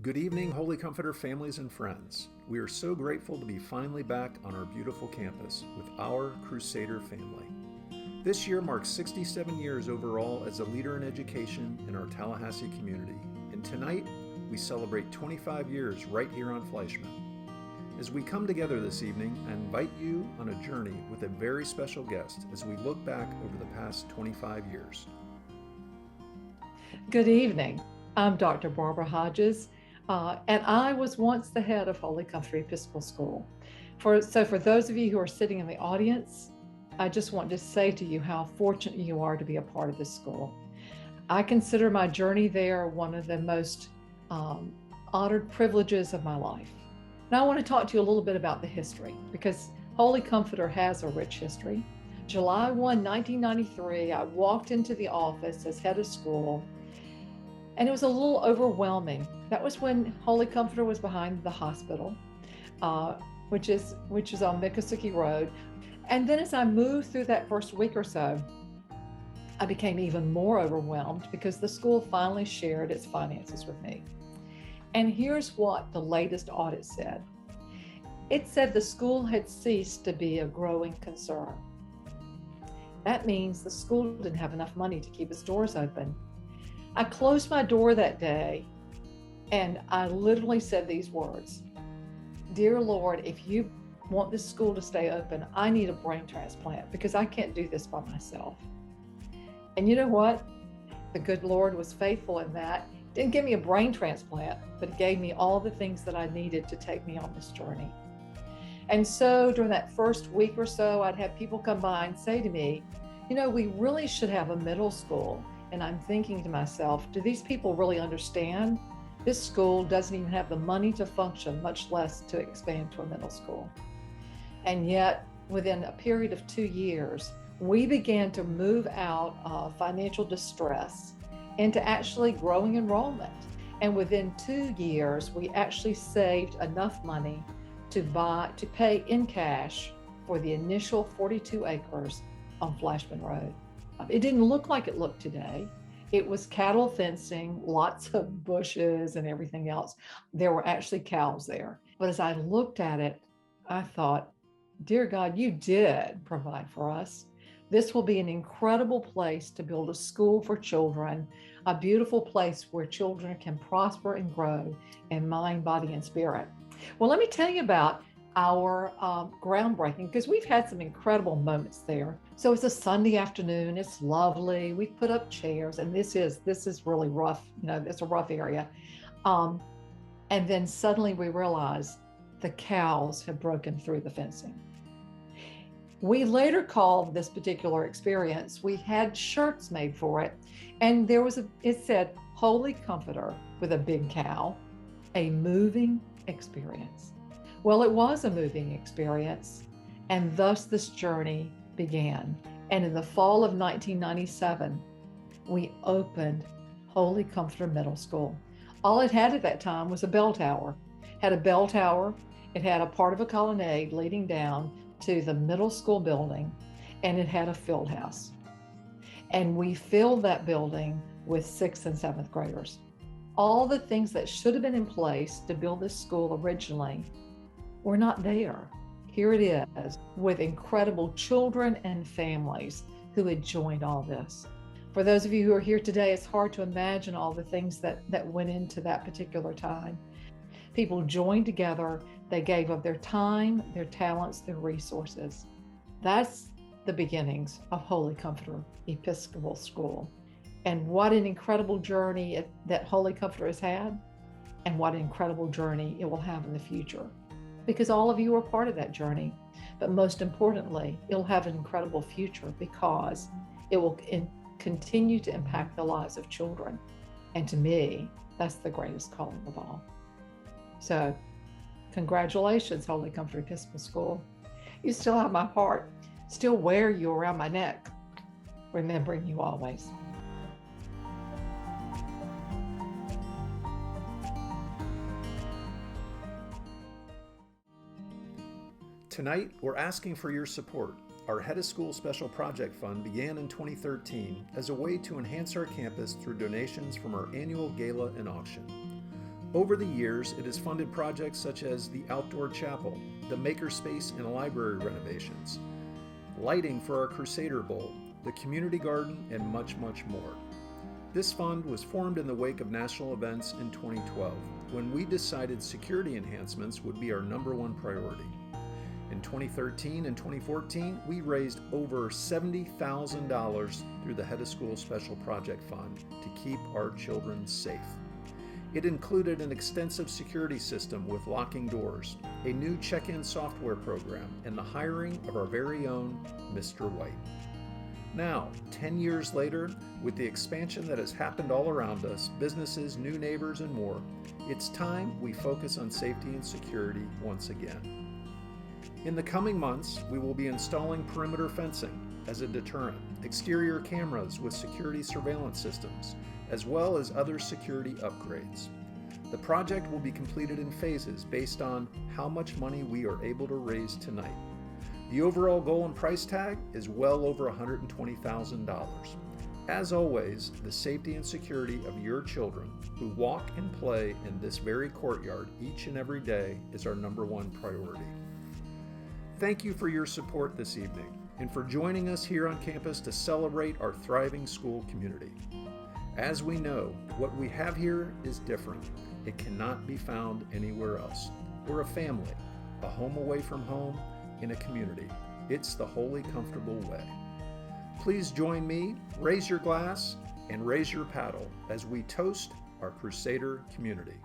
Good evening, Holy Comforter families and friends. We are so grateful to be finally back on our beautiful campus with our Crusader family. This year marks 67 years overall as a leader in education in our Tallahassee community, and tonight we celebrate 25 years right here on Fleischman. As we come together this evening, I invite you on a journey with a very special guest as we look back over the past 25 years. Good evening. I'm Dr. Barbara Hodges, and I was once the head of Holy Comforter Episcopal School. For those of you who are sitting in the audience, I just want to say to you how fortunate you are to be a part of this school. I consider my journey there one of the most honored privileges of my life. And I want to talk to you a little bit about the history, because Holy Comforter has a rich history. July 1, 1993, I walked into the office as head of school, and it was a little overwhelming. That was when Holy Comforter was behind the hospital, which is on Miccosukee Road. And then as I moved through that first week or so, I became even more overwhelmed because the school finally shared its finances with me. And here's what the latest audit said. It said the school had ceased to be a growing concern. That means the school didn't have enough money to keep its doors open. I closed my door that day and I literally said these words: "Dear Lord, if you want this school to stay open, I need a brain transplant because I can't do this by myself." And you know what? The good Lord was faithful in that. Didn't give me a brain transplant, but He gave me all the things that I needed to take me on this journey. And so during that first week or so, I'd have people come by and say to me, "You know, we really should have a middle school." And I'm thinking to myself, do these people really understand? This school doesn't even have the money to function, much less to expand to a middle school. And yet, within a period of 2 years, we began to move out of financial distress into actually growing enrollment. And within 2 years, we actually saved enough money to pay in cash for the initial 42 acres on Fleischman Road. It didn't look like it looked today. It was cattle fencing, lots of bushes and everything else. There were actually cows there. But as I looked at it, I thought, dear God, you did provide for us. This will be an incredible place to build a school for children, a beautiful place where children can prosper and grow in mind, body, and spirit. Well, let me tell you about our groundbreaking, because we've had some incredible moments there. So it's a Sunday afternoon, it's lovely, we've put up chairs, and this is really rough, it's a rough area. And then suddenly we realize the cows have broken through the fencing. We later called this particular experience, we had shirts made for it, and it said, "Holy Comforter," with a big cow, a moving experience. Well, it was a moving experience, and thus this journey began. And in the fall of 1997, we opened Holy Comforter Middle School. All it had at that time was a bell tower. It had a bell tower, it had a part of a colonnade leading down to the middle school building, and it had a field house. And we filled that building with 6th and 7th graders. All the things that should have been in place to build this school originally were not there. Here it is, with incredible children and families who had joined all this. For those of you who are here today, it's hard to imagine all the things that went into that particular time. People joined together, they gave of their time, their talents, their resources. That's the beginnings of Holy Comforter Episcopal School. And what an incredible journey that Holy Comforter has had, and what an incredible journey it will have in the future. Because all of you are part of that journey. But most importantly, it'll have an incredible future because it will continue to impact the lives of children. And to me, that's the greatest calling of all. So, congratulations, Holy Comforter Episcopal School. You still have my heart, still wear you around my neck, remembering you always. Tonight, we're asking for your support. Our Head of School Special Project Fund began in 2013 as a way to enhance our campus through donations from our annual gala and auction. Over the years, it has funded projects such as the outdoor chapel, the makerspace and library renovations, lighting for our Crusader Bowl, the community garden, and much, much more. This fund was formed in the wake of national events in 2012, when we decided security enhancements would be our #1 priority. In 2013 and 2014, we raised over $70,000 through the Head of School Special Project Fund to keep our children safe. It included an extensive security system with locking doors, a new check-in software program, and the hiring of our very own Mr. White. Now, 10 years later, with the expansion that has happened all around us, businesses, new neighbors, and more, it's time we focus on safety and security once again. In the coming months, we will be installing perimeter fencing as a deterrent, exterior cameras with security surveillance systems, as well as other security upgrades. The project will be completed in phases based on how much money we are able to raise tonight. The overall goal and price tag is well over $120,000. As always, the safety and security of your children who walk and play in this very courtyard each and every day is our #1 priority. Thank you for your support this evening and for joining us here on campus to celebrate our thriving school community. As we know, what we have here is different. It cannot be found anywhere else. We're a family, a home away from home, in a community. It's the wholly comfortable way. Please join me, raise your glass, and raise your paddle as we toast our Crusader community.